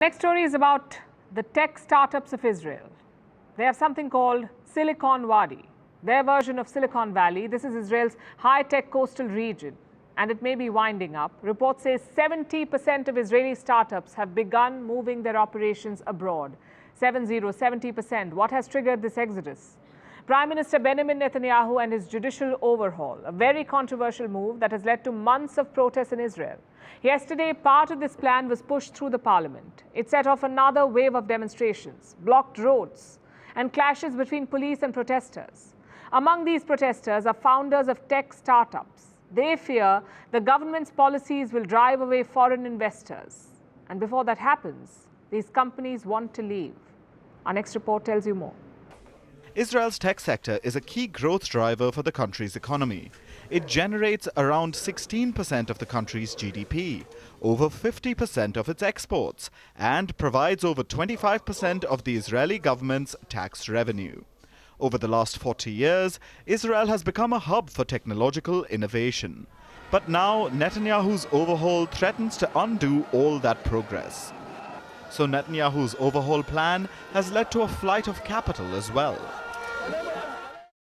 Next story is about the tech startups of Israel. They have something called Silicon Wadi, their version of Silicon Valley. This is Israel's high-tech coastal region, and it may be winding up. Reports say 70% of Israeli startups have begun moving their operations abroad. 70%. What has triggered this exodus? Prime Minister Benjamin Netanyahu and his judicial overhaul, a very controversial move that has led to months of protests in Israel. Yesterday, part of this plan was pushed through the parliament. It set off another wave of demonstrations, blocked roads, and clashes between police and protesters. Among these protesters are founders of tech startups. They fear the government's policies will drive away foreign investors. And before that happens, these companies want to leave. Our next report tells you more. Israel's tech sector is a key growth driver for the country's economy. It generates around 16% of the country's GDP, over 50% of its exports, and provides over 25% of the Israeli government's tax revenue. Over the last 40 years, Israel has become a hub for technological innovation. But now, Netanyahu's overhaul threatens to undo all that progress. So Netanyahu's overhaul plan has led to a flight of capital as well.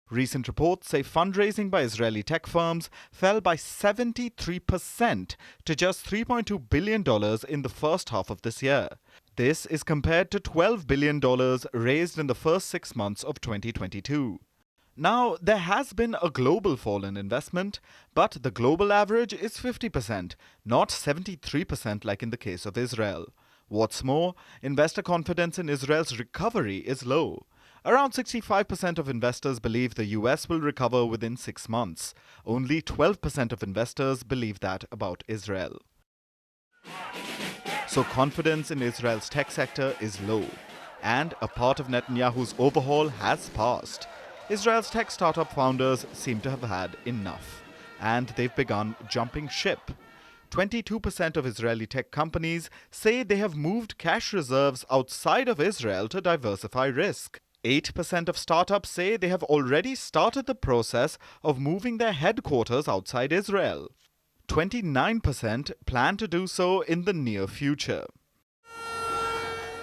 Recent reports say fundraising by Israeli tech firms fell by 73% to just $3.2 billion in the first half of this year. This is compared to $12 billion raised in the first 6 months of 2022. Now, there has been a global fall in investment, but the global average is 50%, not 73% like in the case of Israel. What's more, investor confidence in Israel's recovery is low. Around 65% of investors believe the US will recover within 6 months. Only 12% of investors believe that about Israel. So confidence in Israel's tech sector is low. And a part of Netanyahu's overhaul has passed. Israel's tech startup founders seem to have had enough. And they've begun jumping ship. 22% of Israeli tech companies say they have moved cash reserves outside of Israel to diversify risk. 8% of startups say they have already started the process of moving their headquarters outside Israel. 29% plan to do so in the near future.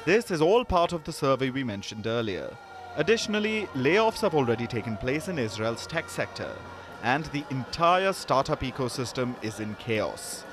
This is all part of the survey we mentioned earlier. Additionally, layoffs have already taken place in Israel's tech sector, and the entire startup ecosystem is in chaos.